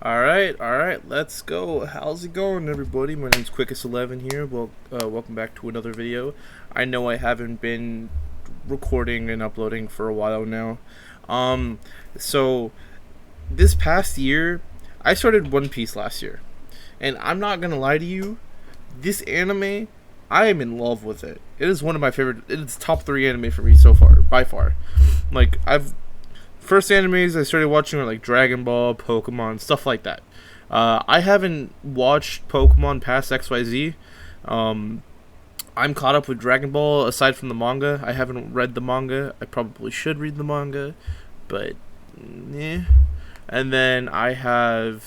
All right, let's go. How's it going, everybody? My name's Quickest11 here. Well, welcome back to another video. I know I haven't been recording and uploading for a while now. Um, so this past year, I started One Piece last year, and I'm not gonna lie to you, this anime, I am in love with it. It is one of my favorite. It's top 3 anime for me so far, by far. Like I've First animes I started watching were like Dragon Ball, Pokemon, stuff like that. I haven't watched Pokemon past XYZ. Um, I'm caught up with Dragon Ball aside from the manga. I haven't read the manga. I probably should read the manga, but yeah. And then I'm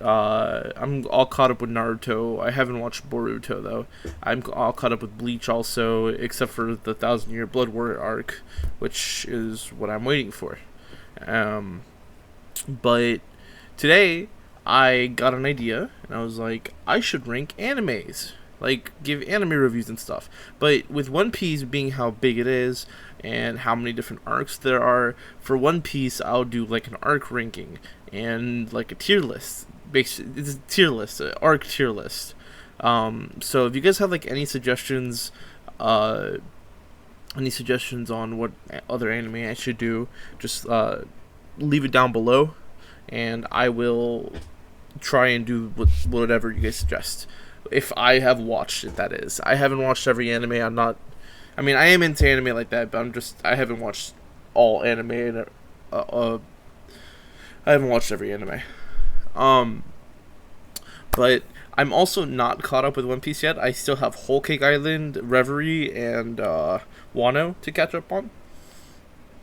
all caught up with Naruto. I haven't watched Boruto though. I'm all caught up with Bleach also, except for the Thousand Year Blood War arc, which is what I'm waiting for. Um, but today I got an idea, and I was like, I should rank animes, like give anime reviews and stuff. But with One Piece being how big it is and how many different arcs there are, for One Piece I'll do like an arc ranking and like a tier list. It's a tier list, an arc tier list. So if you guys have like any suggestions on what other anime I should do, just leave it down below, and I will try and do whatever you guys suggest. If I have watched it, that is. I haven't watched every anime. I mean, I am into anime like that, but I haven't watched all anime. And, I haven't watched every anime. But I'm also not caught up with One Piece yet. I still have Whole Cake Island, Reverie, and Wano to catch up on.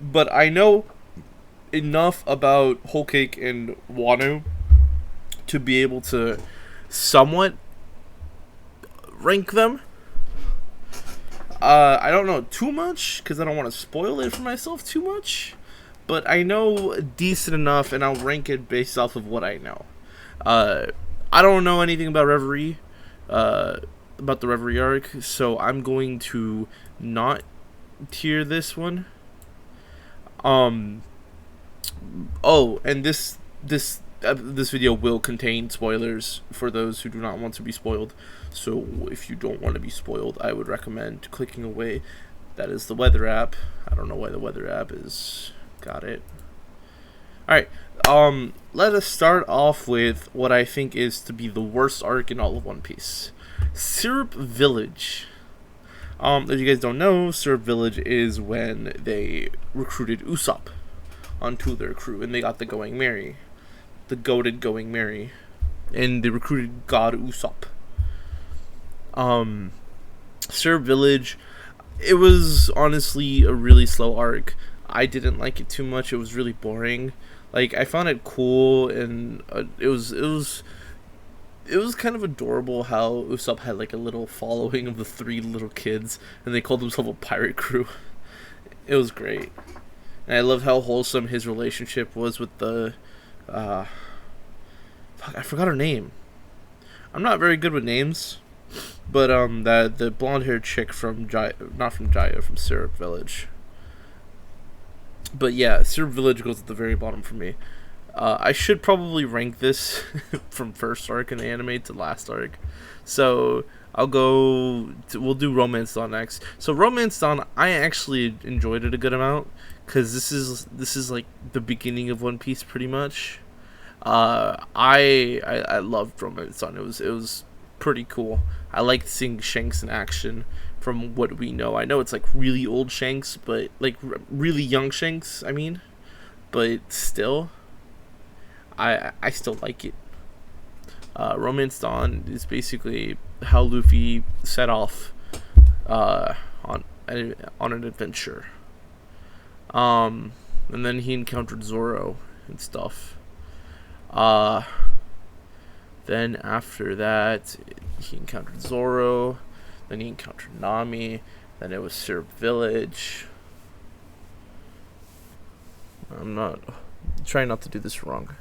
But I know enough about Whole Cake and Wano to be able to somewhat rank them. I don't know too much because I don't want to spoil it for myself too much. But I know decent enough, and I'll rank it based off of what I know. I don't know anything about Reverie, about the Reverie arc, so I'm going to not tier this one. Oh, and this video will contain spoilers for those who do not want to be spoiled. So if you don't want to be spoiled, I would recommend clicking away. That is the weather app. I don't know why the weather app is. Got it. Alright, let us start off with what I think is to be the worst arc in all of One Piece. Syrup Village. If you guys don't know, Syrup Village is when they recruited Usopp onto their crew, and they got the Going Merry. The goated Going Merry. And they recruited God Usopp. Syrup Village, it was honestly a really slow arc. I didn't like it too much. It was really boring. Like, I found it cool, and it was kind of adorable how Usopp had like a little following of the 3 little kids, and they called themselves a pirate crew. It was great, and I loved how wholesome his relationship was with the fuck, I forgot her name. I'm not very good with names, but the blonde-haired chick from from Syrup Village. But yeah, Syrup Village goes at the very bottom for me. I should probably rank this from first arc in the anime to last arc. So we'll do Romance Dawn next. So Romance Dawn, I actually enjoyed it a good amount, because this is like the beginning of One Piece pretty much. I loved Romance Dawn. It was pretty cool. I liked seeing Shanks in action. From what we know, I know it's like really old Shanks, but like really young Shanks, I mean, but still, I still like it. Romance Dawn is basically how Luffy set off on an adventure. And then he encountered Zoro and stuff. Then after that, he encountered Zoro. Then he encountered Nami. Then it was Syrup Village. I'm trying not to do this wrong.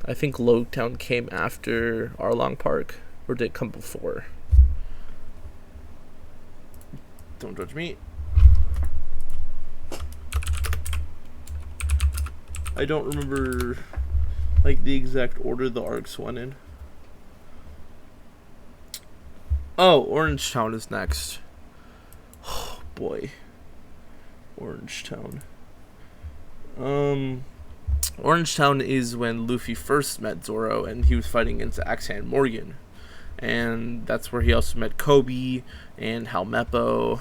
I think Logtown came after Arlong Park, or did it come before? Don't judge me. I don't remember like the exact order the arcs went in. Oh, Orange Town is next. Oh boy, Orange Town. Orange Town is when Luffy first met Zoro, and he was fighting against Axe-Hand Morgan, and that's where he also met Kobe and Helmeppo.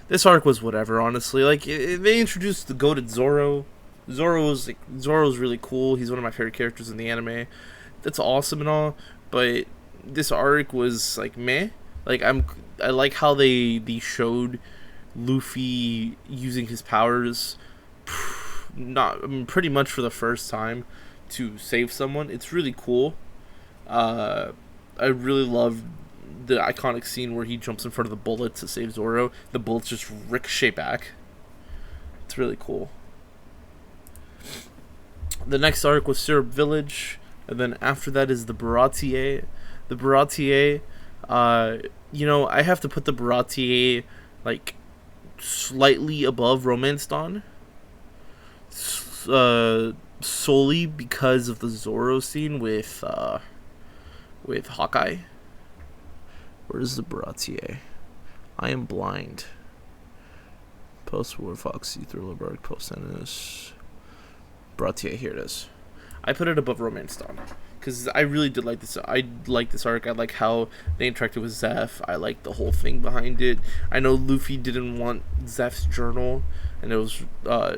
This arc was whatever, honestly. Like, they introduced the goated Zoro. Zoro's really cool. He's one of my favorite characters in the anime. That's awesome and all, but this arc was like meh. Like, I like how they showed Luffy using his powers, pretty much for the first time, to save someone. It's really cool. I really love the iconic scene where he jumps in front of the bullets to save Zoro. The bullets just ricochet back. It's really cool. The next arc was Syrup Village, and then after that is the Baratie. The Baratie, you know, I have to put the Baratie like slightly above Romance Dawn, solely because of the Zoro scene with Hawkeye. Where's the Baratie? I am blind. Post-war Foxy Thriller Bark Post Ennis. Baratie, here it is. I put it above Romance Dawn because I really did like this. I like this arc. I like how they interacted with Zeph. I like the whole thing behind it. I know Luffy didn't want Zeph's journal, and it was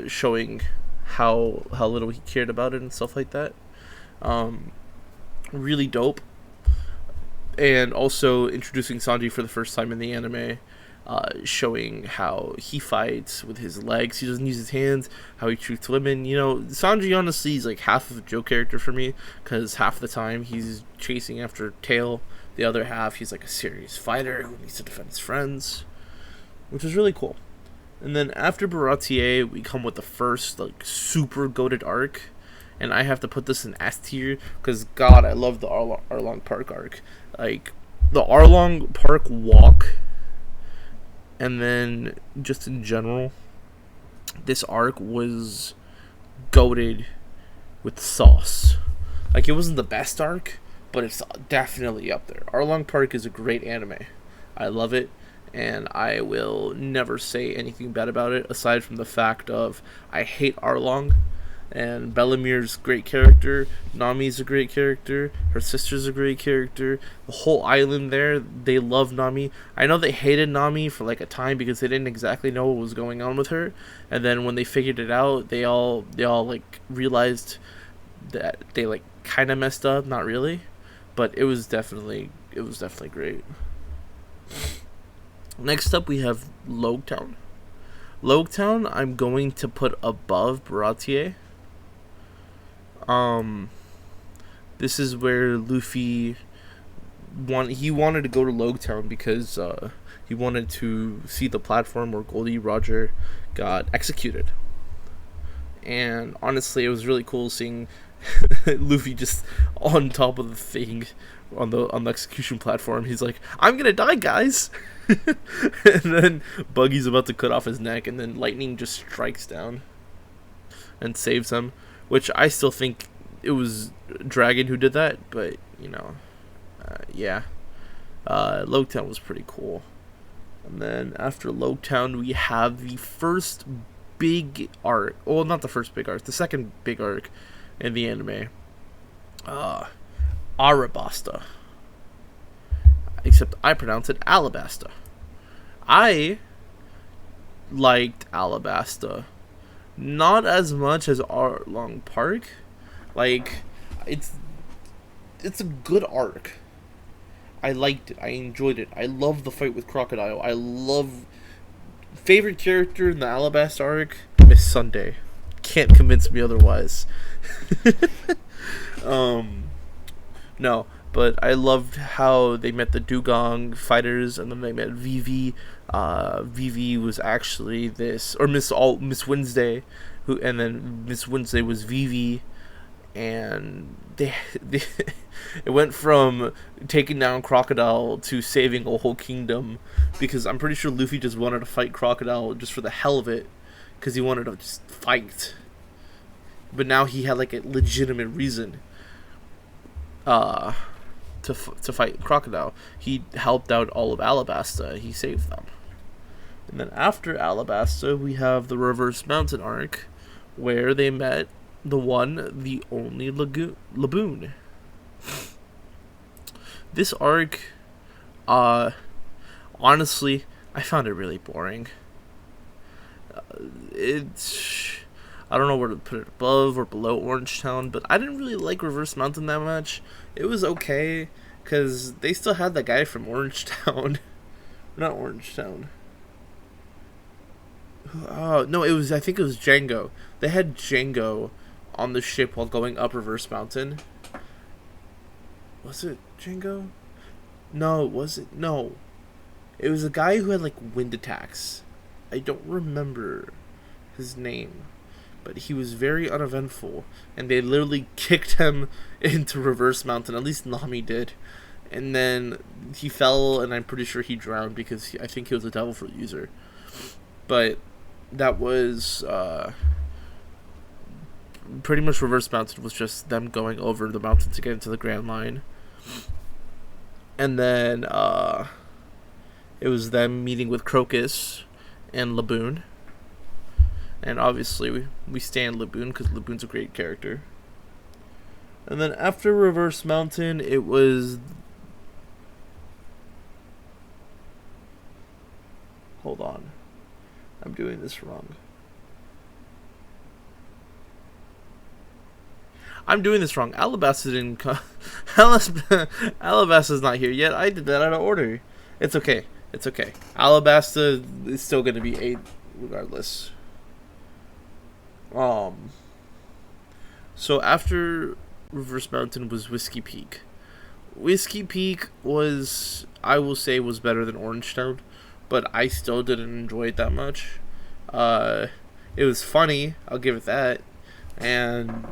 showing how little he cared about it and stuff like that. Really dope. And also introducing Sanji for the first time in the anime, showing how he fights with his legs. He doesn't use his hands, how he treats women. You know, Sanji honestly is like half of a joke character for me, because half the time he's chasing after Tail. The other half, he's like a serious fighter who needs to defend his friends, which is really cool. And then after Baratie, we come with the first like super goated arc. And I have to put this in S tier because, God, I love the Arlong Park arc. Like, the Arlong Park walk, and then just in general, this arc was goated with sauce. Like, it wasn't the best arc, but it's definitely up there. Arlong Park is a great anime. I love it, and I will never say anything bad about it, aside from the fact of I hate Arlong. And Bellemere's a great character. Nami's a great character. Her sister's a great character. The whole island there, they love Nami. I know they hated Nami for like a time because they didn't exactly know what was going on with her. And then when they figured it out, they all like realized that they like kind of messed up. Not really, but it was definitely great. Next up, we have Loguetown. Loguetown, I'm going to put above Baratie. This is where Luffy wanted to go to Loguetown because he wanted to see the platform where Goldie Roger got executed. And honestly, it was really cool seeing Luffy just on top of the thing on the execution platform. He's like, "I'm gonna die, guys!" And then Buggy's about to cut off his neck, and then Lightning just strikes down and saves him. Which I still think it was Dragon who did that, but you know, yeah. Loguetown was pretty cool. And then after Loguetown, we have the first big arc. Well, not the first big arc, the second big arc in the anime. Arabasta. Except I pronounce it Alabasta. I liked Alabasta. Not as much as Arlong Park. Like, it's a good arc. I liked it. I enjoyed it. I love the fight with Crocodile. I love... Favorite character in the Alabasta arc? Miss Sunday. Can't convince me otherwise. No, but I loved how they met the Dugong fighters, and then they met Vivi. Vivi was actually this, or Miss Wednesday, and then Miss Wednesday was Vivi, and they it went from taking down Crocodile to saving a whole kingdom, because I'm pretty sure Luffy just wanted to fight Crocodile just for the hell of it, because he wanted to just fight. But now he had like a legitimate reason to fight Crocodile. He helped out all of Alabasta. He saved them. And then after Alabasta, we have the Reverse Mountain arc, where they met the one, the only Laboon. This arc, honestly, I found it really boring. I don't know where to put it, above or below Orangetown, but I didn't really like Reverse Mountain that much. It was okay, because they still had that guy from Orangetown. Not Orangetown. Oh, no, I think it was Django. They had Django on the ship while going up Reverse Mountain. Was it Django? No, was it? No. It was a guy who had, like, wind attacks. I don't remember his name. But he was very uneventful. And they literally kicked him into Reverse Mountain. At least Nami did. And then he fell, and I'm pretty sure he drowned because I think he was a Devil Fruit user. But that was pretty much Reverse Mountain was just them going over the mountain to get into the Grand Line. And then it was them meeting with Crocus and Laboon. And obviously we stand Laboon because Laboon's a great character. And then after Reverse Mountain, it was... Hold on. I'm doing this wrong. Alabasta didn't come. Alabasta's not here yet. I did that out of order. It's okay. Alabasta is still going to be 8 regardless. So after Reverse Mountain was Whiskey Peak. Whiskey Peak was, I will say, was better than Orangetown, but I still didn't enjoy it that much. It was funny, I'll give it that, and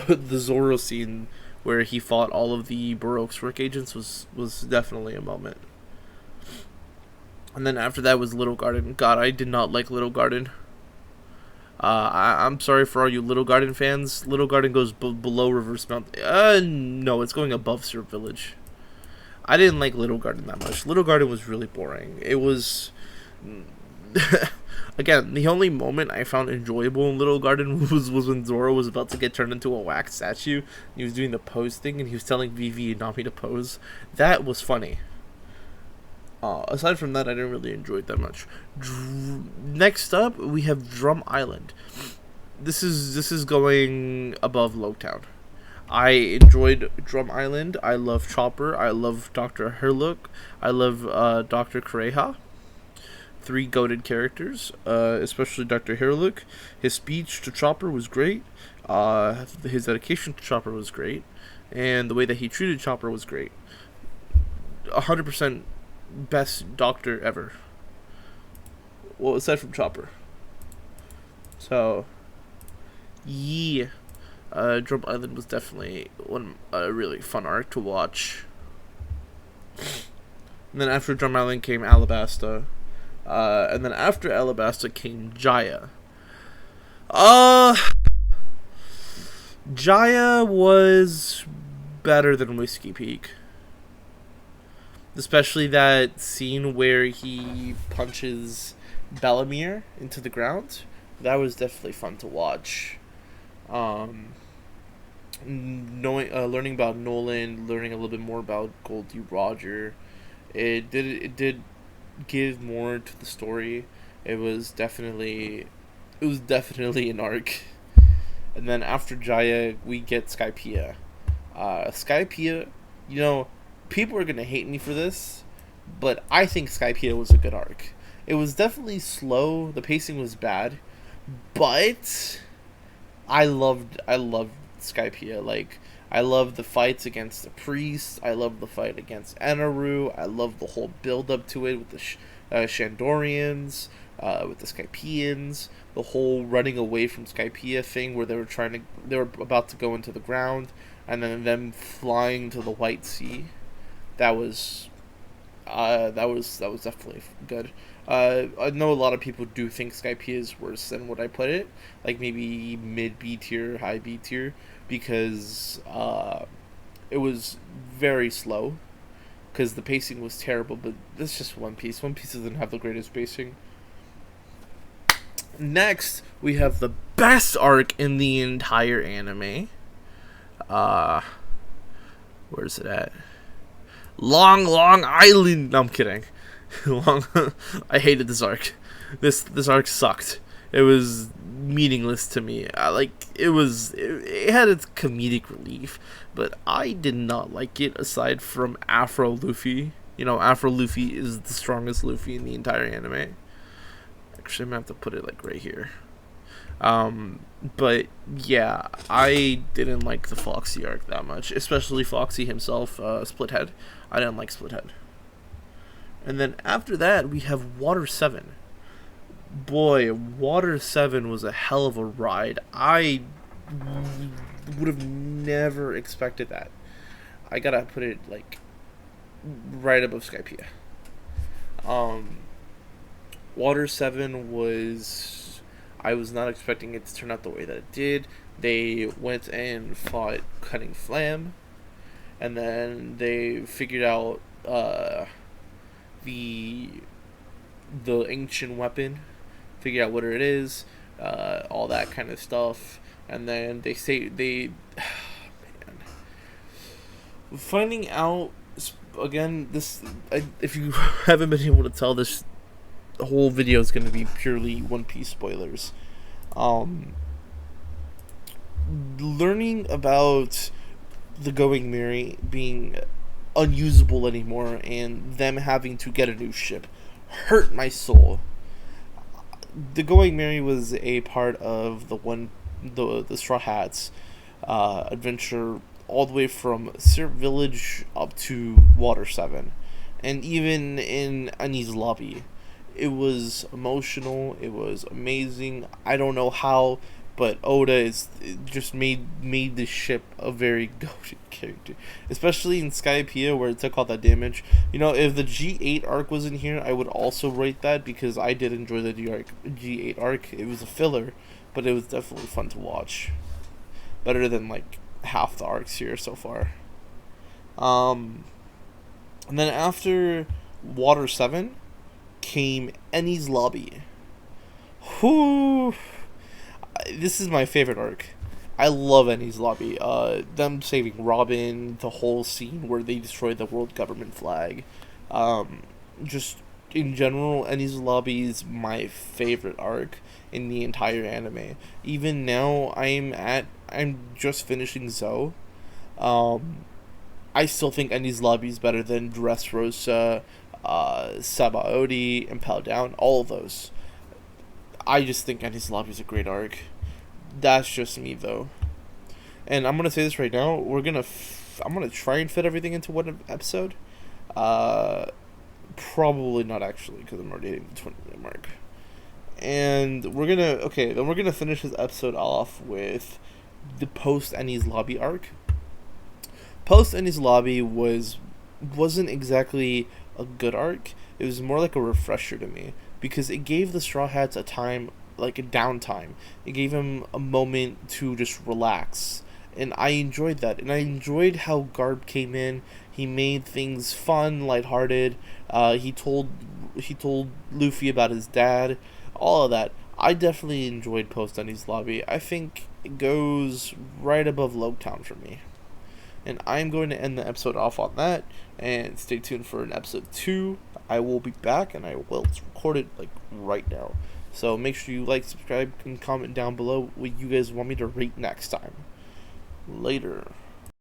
the Zoro scene where he fought all of the Baroque's work agents was definitely a moment. And then after that was Little Garden. God, I did not like Little Garden. I'm sorry for all you Little Garden fans. Little Garden goes below Reverse Mountain. No, it's going above Syrup Village. I didn't like Little Garden that much. Little Garden was really boring. It was... Again, the only moment I found enjoyable in Little Garden was when Zoro was about to get turned into a wax statue. And he was doing the pose thing, and he was telling Vivi and Nami to pose. That was funny. Aside from that, I didn't really enjoy it that much. Next up, we have Drum Island. This is going above Logtown. I enjoyed Drum Island. I love Chopper. I love Dr. Herlook. I love Dr. Kureha. 3 goated characters, especially Dr. Herlook. His speech to Chopper was great. His dedication to Chopper was great. And the way that he treated Chopper was great. 100% best doctor ever. Well, aside from Chopper. So, yeah. Drum Island was definitely a really fun arc to watch. And then after Drum Island came Alabasta. And then after Alabasta came Jaya. Jaya was better than Whiskey Peak. Especially that scene where he punches Bellamere into the ground. That was definitely fun to watch. Learning about Nolan, learning a little bit more about Goldie Roger. It did give more to the story. It was definitely an arc. And then after Jaya, we get Skypiea. Skypiea, people are gonna hate me for this, but I think Skypiea was a good arc. It was definitely slow. The pacing was bad, but I loved Skypiea. Like, I loved the fights against the priest. I loved the fight against Eneru. I loved the whole build up to it with the Shandorians, with the Skypieans. The whole running away from Skypiea thing where they were about to go into the ground, and then them flying to the White Sea. That was definitely good. I know a lot of people do think Skypiea is worse than what I put it, like maybe mid B tier, high B tier, because it was very slow, because the pacing was terrible. But that's just One Piece. One Piece doesn't have the greatest pacing. Next, we have the best arc in the entire anime. Where's it at? Long Island. No, I'm kidding. I hated this arc. This arc sucked. It was meaningless to me. It had its comedic relief, but I did not like it. Aside from Afro Luffy, Afro Luffy is the strongest Luffy in the entire anime. Actually, I'm gonna have to put it like right here. But yeah, I didn't like the Foxy arc that much, especially Foxy himself, Splithead. I didn't like Splithead. And then after that, we have Water 7. Boy, Water 7 was a hell of a ride. I would have never expected that. I gotta put it like right above Skypiea. Water 7 was... I was not expecting it to turn out the way that it did. They went and fought Cutting Flam, and then they figured out the ancient weapon, figured out what it is, all that kind of stuff, and then man, finding out again. If you haven't been able to tell, this whole video is going to be purely One Piece spoilers. Learning about the Going Merry being unusable anymore and them having to get a new ship hurt my soul. The Going Merry was a part of the Straw Hats adventure all the way from Syrup Village up to Water 7, and even in Enies Lobby. It was emotional. It was amazing. I don't know how, but Oda just made the ship a very goated character, especially in Skypiea where it took all that damage. If the G8 arc was in here, I would also rate that, because I did enjoy the G8 arc. It was a filler, but it was definitely fun to watch. Better than like half the arcs here so far. And then after Water 7 came Enies Lobby. Whoo! This is my favorite arc. I love Enies Lobby. Them saving Robin, the whole scene where they destroyed the world government flag. Just in general, Enies Lobby is my favorite arc in the entire anime. Even now, I'm just finishing Zou. I still think Enies Lobby is better than Dressrosa, Sabaody, Impel Down, all of those. I just think Enies Lobby is a great arc. That's just me, though. And I'm gonna say this right now. I'm gonna try and fit everything into one episode. Probably not, actually, because I'm already hitting the 20-minute mark. And then we're gonna finish this episode off with the post Enies Lobby arc. Post Enies Lobby wasn't exactly a good arc. It was more like a refresher to me, because it gave the Straw Hats a time, like a downtime. It gave them a moment to just relax, and I enjoyed that. And I enjoyed how Garp came in. He made things fun, lighthearted. He told Luffy about his dad, all of that. I definitely enjoyed post Enies Lobby. I think it goes right above Loguetown for me. And I'm going to end the episode off on that, and stay tuned for an episode 2. I will be back, and I will record it like right now. So make sure you like, subscribe, and comment down below what you guys want me to rate next time. Later.